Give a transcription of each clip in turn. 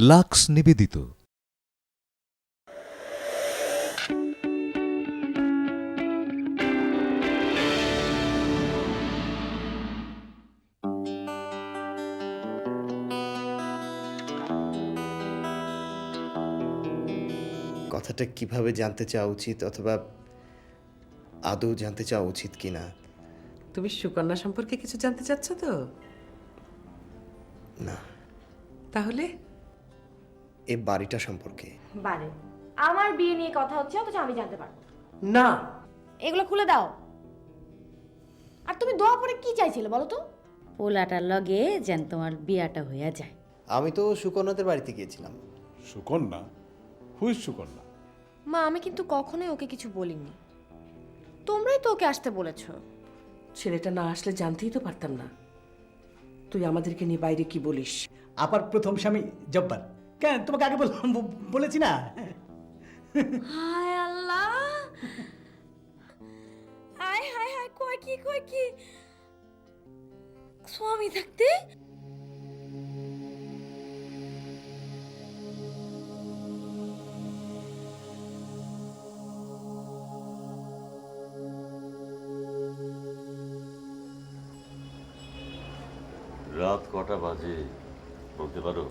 Lux নিবেদিত। কথাটা কিভাবে জানতে চাওয়া উচিত, অথবা আদৌ জানতে চাওয়া উচিত কিনা? তুমি সুকন্যা সম্পর্কে কিছু জানতে চাচ্ছ তো? না, তাহলে এই বাড়িটা সম্পর্কে। বারে আমার বিয়ে নিয়ে কথা হচ্ছে, অথচ আমি জানতে পারবো না। না, এগুলো খুলে দাও। আর তুমি দোয়া পরে কি চাইছিলে বলো তো? পোলাটার লগে যেন তোমার বিয়াটা হইয়া যায়। আমি তো সুকন্যাদের বাড়িতে গিয়েছিলাম। সুকন্যা? হুইজ সুকন্যা? মা, আমি কিন্তু কখনোই ওকে কিছু বলিনি, তোমরাই তো ওকে আসতে বলেছো। ছেলেটা না আসলে জানতেই তো পারতাম না। তুই আমাদেরকে নিয়ে বাইরে কি বলিস? আপার প্রথম স্বামী জব্বার। কেন, তোমাকে আগে বলেছি না? হায় আল্লাহ, হায় হায় হায়, কয় কি স্বামী থাকতে? রাত কটা বাজে বলতে পারো?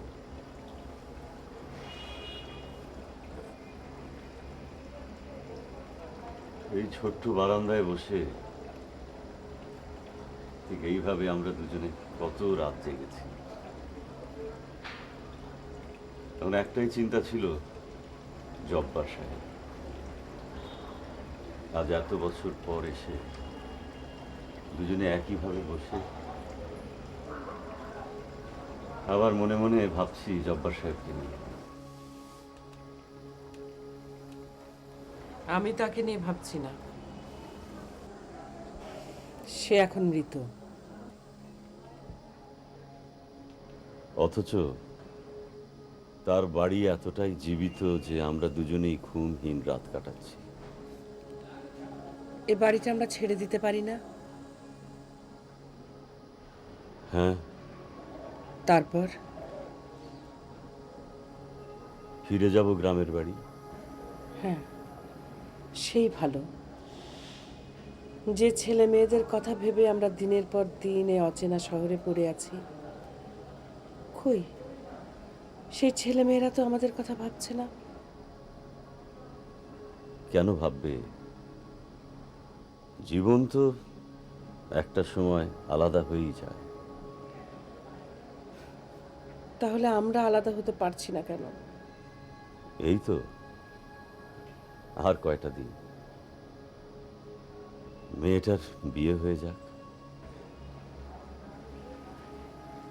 এই ছোট্ট বারান্দায় বসে ঠিক এইভাবে আমরা দুজনে কত রাত জেগেছি। তখন একটাই চিন্তা ছিল, জব্বার সাহেব আজ এত বছর পর এসে দুজনে একইভাবে বসে, আবার মনে মনে ভাবছি জব্বার সাহেবকে নিয়ে। আমি তাকে নিয়ে ভাবছি না, সে এখন মৃত। অথচ তার বাড়ি এতটাই জীবিত যে আমরা দুজনেই ঘুমহীন রাত কাটাচ্ছি। এ বাড়িটা আমরা ছেড়ে দিতে পারি না। হ্যাঁ, তারপর ফিরে যাব গ্রামের বাড়ি। হ্যাঁ, সেই ভালো। যে ছেলে মেয়েদের কথা ভেবে আমরা দিনের পর দিন এই অচেনা শহরে পড়ে আছি, কই সেই ছেলে মেয়েরা তো আমাদের কথা ভাবছে না। কেন ভাববে? জীবন তো একটা সময় আলাদা হয়েই যায়। তাহলে আমরা আলাদা হতে পারছি না কেন? এই তো আর কয়টা দিন, মেয়েটার বিয়ে হয়ে যাক,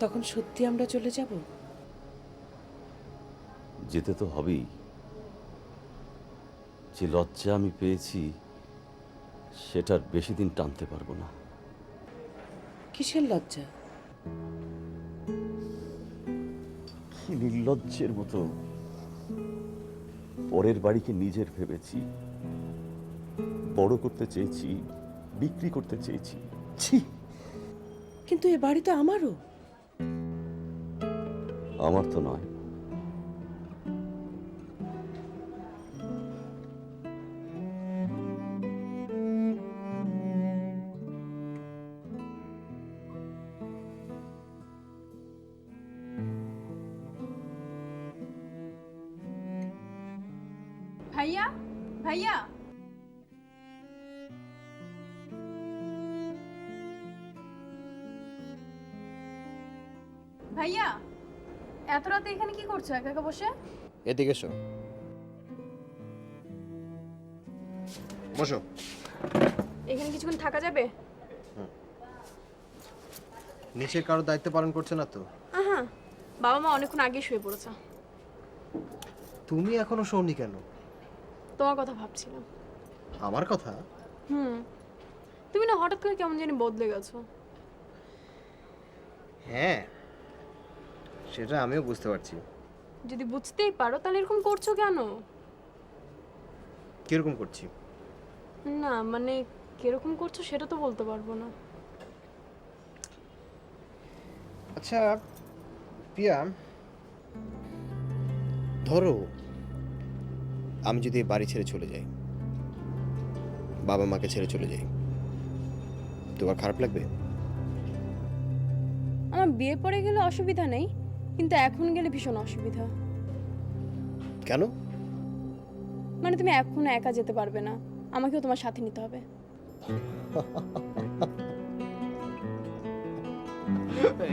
তখন সত্যি আমরা চলে যাব। যেতে তো হবেই। যে লজ্জা আমি পেয়েছি সেটার বেশি দিন টানতে পারবো না। কিসের লজ্জা? কি নির্লজ্জের মতো পরের বাড়িকে নিজের ভেবেছি, বড় করতে চেয়েছি, বিক্রি করতে চেয়েছি। ছি! কিন্তু এ বাড়ি তো আমারও। আমার তো নয়। ভাইয়া, ভাইয়া, ভাইয়া, এত রাতে এখানে কি করছো একা একা বসে? এদিকে এসো, বসো। এখানে কিছুক্ষণ থাকা যাবে? নিচের কারো দায়িত্ব পালন করছে না তো? আহা, বাবা মা অনেকক্ষণ আগে শুয়ে পড়েছে। তুমি এখনো শোনি কেন? তোমার কথা ভাবছিলাম। আমার কথা? তুমি না হঠাৎ করে কেমন জানি বদলে গেছো। হ্যাঁ, সেটা আমিও বুঝতে পারছি। যদি বুঝতেই পারো তাহলে এরকম করছো কেন? কিরকম করছি? না মানে কিরকম করছো সেটা তো বলতে পারবো না। আচ্ছা পিয়া, ধরো আমি যদি এই বাড়ি ছেড়ে চলে যাই, বাবা মাকে ছেড়ে চলে যাই, তোমার খারাপ লাগবে? আমার বিয়ে পড়ে গেলে অসুবিধা নেই, কিন্তু এখন গেলে ভীষণ অসুবিধা। কেন? মানে তুমি এখন একা যেতে পারবে না, আমাকেও তোমার সাথে নিতে হবে।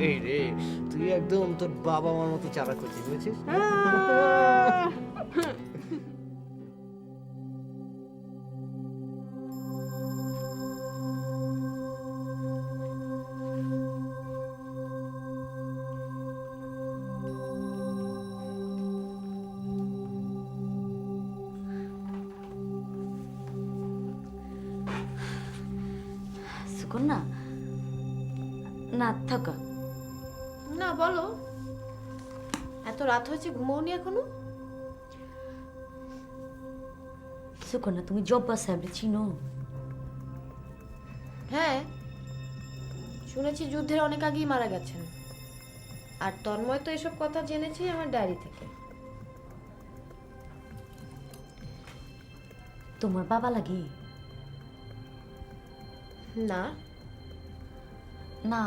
এই রে, তুই একদম তোর বাবা মার মতো চালাক করছিস, বুঝছিস? সুকন্যা, না থাকা। না বলো, এত রাত হয়েছে ঘুমাওনি এখনো? সুকন্যা, তুমি জব্বার সাহেবরে চিনো? হ্যাঁ, শুনেছি যুদ্ধের অনেক আগেই মারা গেছেন। আর তন্ময় তো এসব কথা জেনেছি আমার ডায়েরি থেকে। তোমার বাবা লাগে? না না,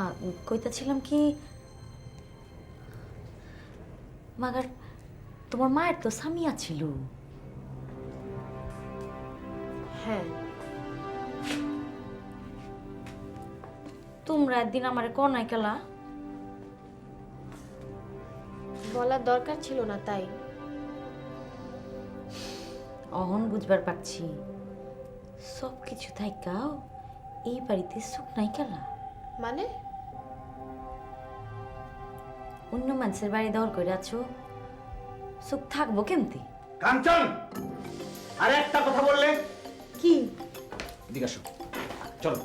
কইতাছিলাম কি, মাগার তোমার মায়ের তো স্বামী ছিল। হ্যাঁ, তোমরা একদিন আমারে কনাই কেলা? বলার দরকার ছিল না তাই। অহন বুঝবার পারছি, সব কিছু থাইকাও এই বাড়িতে সুখ নাই কেলা? মানে অন্য মানুষের বাড়ি দর করে আছো, সুখ থাকবো কেমতি? কাঞ্চন, আরে একটা কথা বললে। কি? এদিকে আসো, চলো।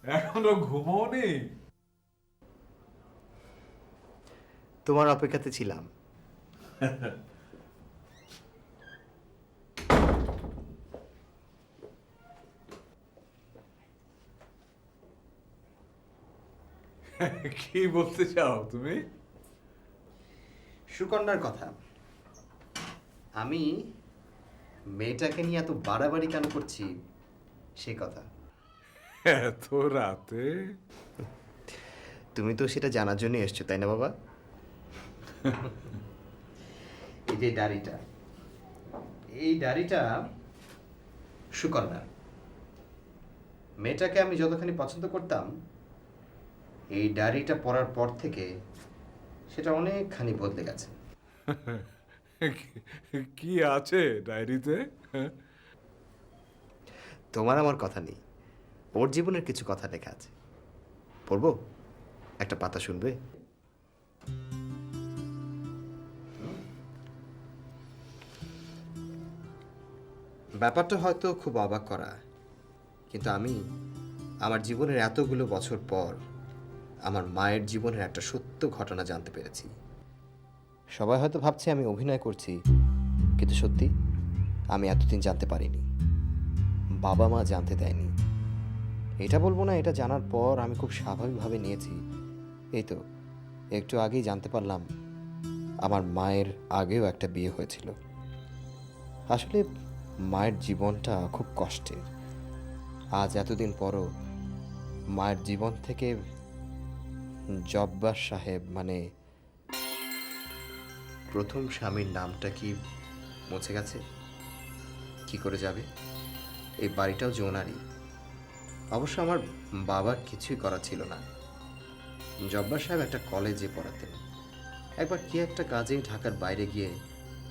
এখনো ঘুমোনি? তোমার অপেক্ষাতে ছিলাম। কি বলতে চাও তুমি? সুকন্যার কথা। আমি মেয়েটাকে নিয়ে এত বাড়াবাড়ি কেন করছি সে কথা। এত রাতে? তুমি তো সেটা জানার জন্য এসছো, তাই না বাবা? এই যে ডায়েরিটা, এই ডায়েরিটা সুকন্যার। মেয়েটাকে আমি যতখানি পছন্দ করতাম, এই ডায়েরিটা পড়ার পর থেকে সেটা অনেকখানি বদলে গেছে। কি আছে ডায়েরিতে? তোমার আমার কথা নেই, ওর জীবনের কিছু কথা লেখা আছে। পড়বো? একটা পাতা শুনবে? ব্যাপারটা হয়তো খুব অবাক করা, কিন্তু আমি আমার জীবনের এতগুলো বছর পর আমার মায়ের জীবনের একটা সত্য ঘটনা জানতে পেরেছি। সবাই হয়তো ভাবছে আমি অভিনয় করছি, কিন্তু সত্যি আমি এতদিন জানতে পারিনি, বাবা মা জানতে দেয়নি। এটা বলবো না, এটা জানার পর আমি খুব স্বাভাবিকভাবে নিয়েছি। এই তো একটু আগেই জানতে পারলাম আমার মায়ের আগেও একটা বিয়ে হয়েছিল। আসলে মায়ের জীবনটা খুব কষ্টের। আজ এতদিন পরও মায়ের জীবন থেকে জব্বার সাহেব মানে প্রথম স্বামীর নামটা কি মুছে গেছে? কি করে যাবে? এই বাড়িটাও জোনারই। অবশ্য আমার বাবার কিছুই করা ছিল না। জব্বার সাহেব একটা কলেজে পড়াতেন। একবার কি একটা কাজে ঢাকার বাইরে গিয়ে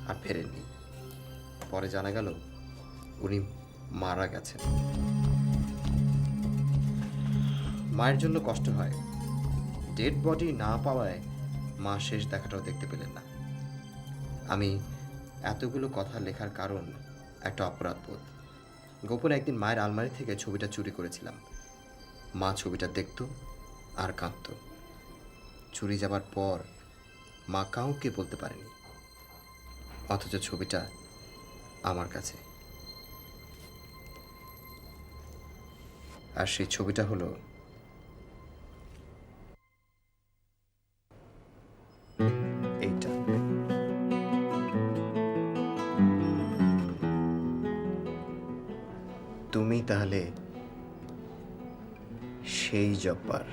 আর ফেরেননি। পরে জানা গেল উনি মারা গেছেন। মায়ের জন্য কষ্ট হয়। ডেড বডি না পাওয়ায় মা শেষ দেখাটাও দেখতে পেলেন না। আমি এতগুলো কথা লেখার কারণ একটা অপরাধবোধ। গোপনে একদিন মায়ের আলমারি থেকে ছবিটা চুরি করেছিলাম। মা ছবিটা দেখত আর কাঁদত। চুরি যাবার পর মা কাউকে বলতে পারেনি, অথচ ছবিটা আমার কাছে। আর সেই ছবিটা হলো এইটা। তুমি তাহলে সেই জব্বার।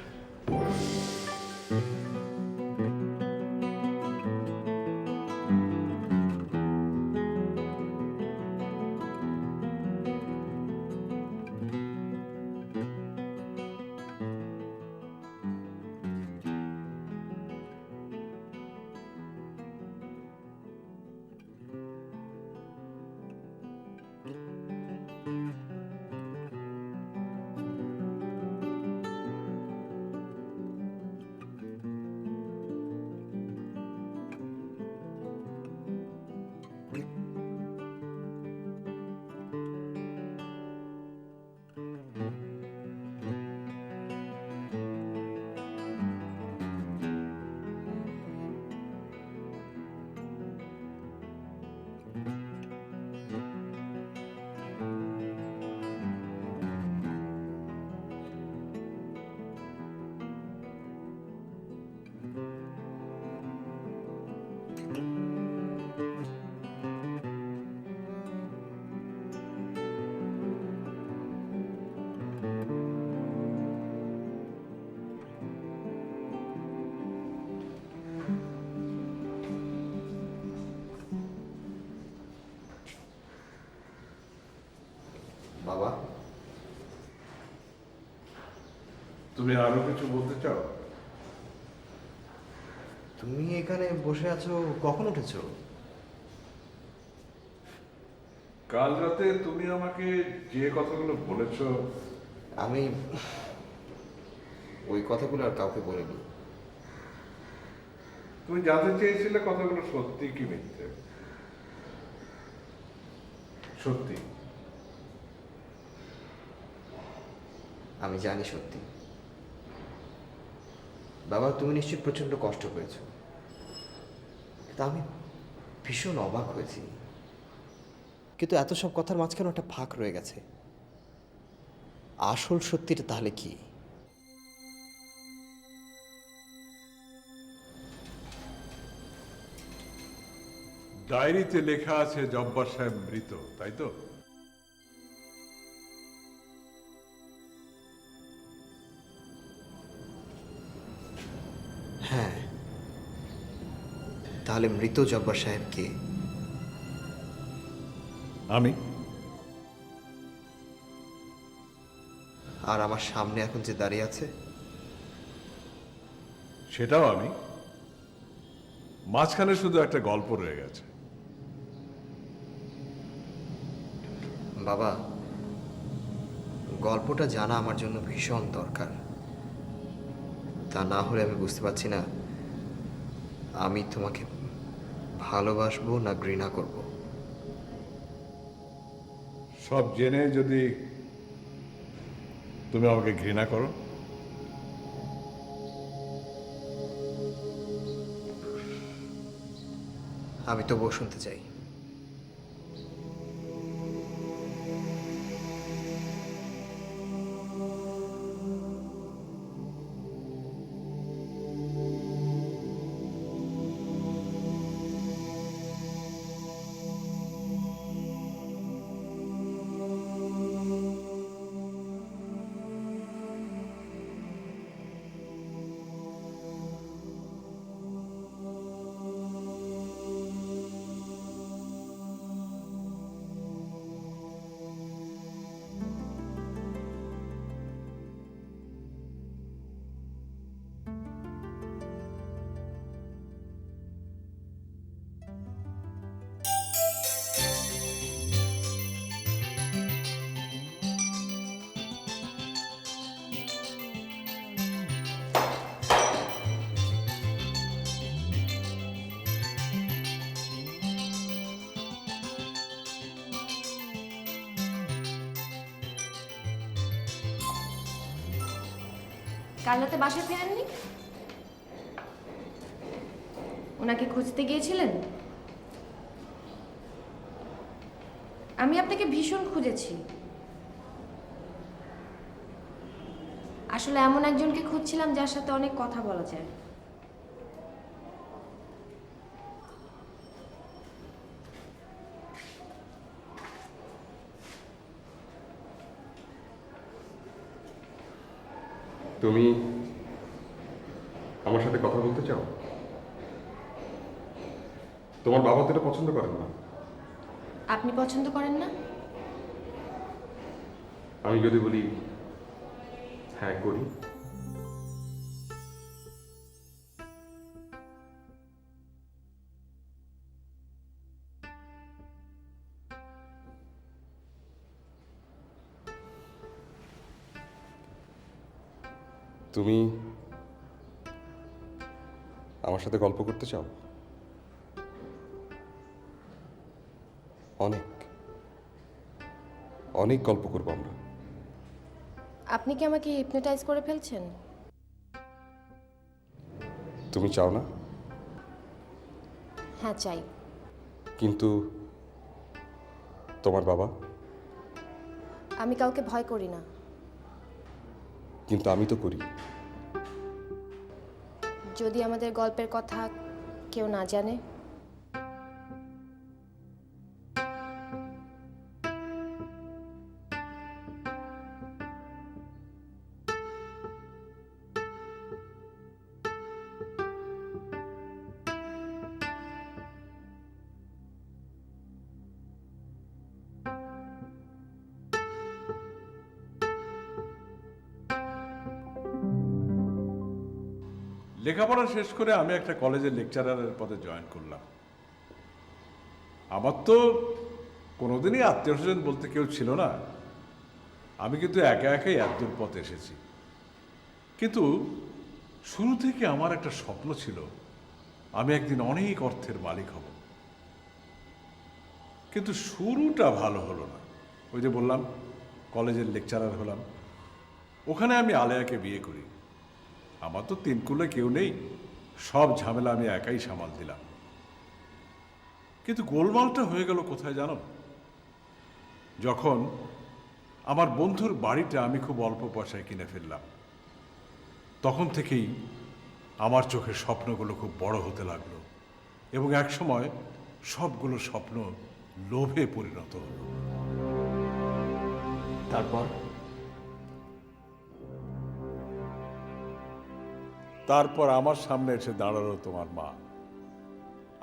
বাবা, তুমি আরো কিছু বলতে চাও? তুমি এখানে বসে আছো, কখন উঠেছো? কাল রাতে তুমি আমাকে যে কথাগুলো বলেছো, আমি ওই কথাগুলো আর কাউকে বলিনি। তুমি জানতে চেয়েছিলে কথাগুলো সত্যি কি মিথ্যে। সত্যি। আমি জানি সত্যি। বাবা, তুমি নিশ্চয়ই প্রচন্ড কষ্ট পেয়েছো, কিন্তু আমি ভীষণ অবাক হয়েছি। কিন্তু এত সব কথার মাঝখানে একটা ফাঁক রয়ে গেছে। আসল সত্যিটা তাহলে কি? ডায়েরিতে লেখা আছে জব্বার সাহেব মৃত, তাই তো? হ্যাঁ, তাহলে মৃত জব্বার সাহেব কে? আমি। আর আমার সামনে এখন যে দাঁড়িয়ে আছে সেটাও আমি। মাঝখানে শুধু একটা গল্প রয়ে গেছে। বাবা, গল্পটা জানা আমার জন্য ভীষণ দরকার। তা না হলে আমি বুঝতে পারছি না আমি তোমাকে ভালোবাসবো না ঘৃণা করব। সব জেনে যদি তুমি আমাকে ঘৃণা করো? আমি তবুও শুনতে চাই। কাল রাতে বাসায় ফেরেননি? ওনাকে খুঁজতে গিয়েছিলেন? আমি আপনাকে ভীষণ খুঁজেছি। আসলে এমন একজনকে খুঁজছিলাম যার সাথে অনেক কথা বলা যায়। তুমি আমার সাথে কথা বলতে চাও? তোমার বাবা তো এটা পছন্দ করেন না। আপনি পছন্দ করেন না? আমি যদি বলি হ্যাঁ করি, তুমি আমার সাথে গল্প করতে চাও? অনেক অনেক গল্প করবো আমরা। আপনি কি আমাকে হিপনোটাইজ করে ফেলছেন? তুমি চাও না? হ্যাঁ চাই। কিন্তু তোমার বাবা? আমি কাউকে ভয় করি না। কিন্তু আমি তো করি। যদি আমাদের গল্পের কথা কেউ না জানে? লেখাপড়া শেষ করে আমি একটা কলেজের লেকচারারের পদে জয়েন করলাম। আমার তো কোনোদিনই আত্মীয় স্বজন বলতে কেউ ছিল না। আমি কিন্তু একা একাই এতদূর পথ এসেছি। কিন্তু শুরু থেকে আমার একটা স্বপ্ন ছিল, আমি একদিন অনেক অর্থের মালিক হব। কিন্তু শুরুটা ভালো হলো না। ওই যে বললাম কলেজের লেকচারার হলাম, ওখানে আমি আলেয়াকে বিয়ে করি। আমার তো তিনকুলে কেউ নেই, সব ঝামেলা আমি একাই সামাল দিলাম। কিন্তু গোলমালটা হয়ে গেল কোথায় জানো? যখন আমার বন্ধুর বাড়িটা আমি খুব অল্প পয়সায় কিনে ফেললাম, তখন থেকেই আমার চোখের স্বপ্নগুলো খুব বড় হতে লাগলো এবং একসময় সবগুলো স্বপ্ন লোভে পরিণত হলো। তারপর আমার সামনে এসে দাঁড়ালো তোমার মা।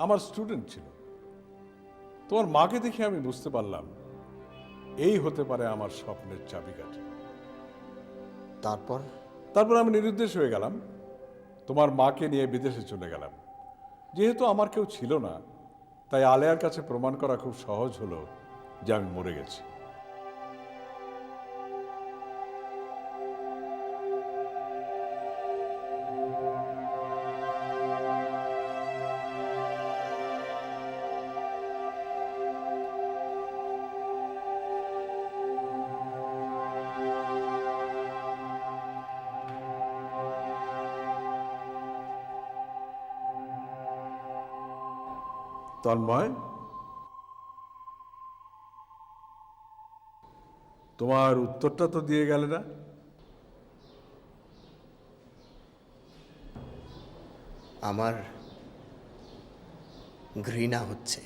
আমার স্টুডেন্ট ছিল। তোমার মাকে দেখে আমি বুঝতে পারলাম এই হতে পারে আমার স্বপ্নের চাবিকাঠি। তারপর আমি নিরুদ্দেশ হয়ে গেলাম। তোমার মাকে নিয়ে বিদেশে চলে গেলাম। যেহেতু আমার কেউ ছিল না, তাই আলেয়ার কাছে প্রমাণ করা খুব সহজ হলো যে আমি মরে গেছি। তন্ময়, তোমার উত্তরটা তো দিয়ে গেলে না। আমার ঘৃণা হচ্ছে।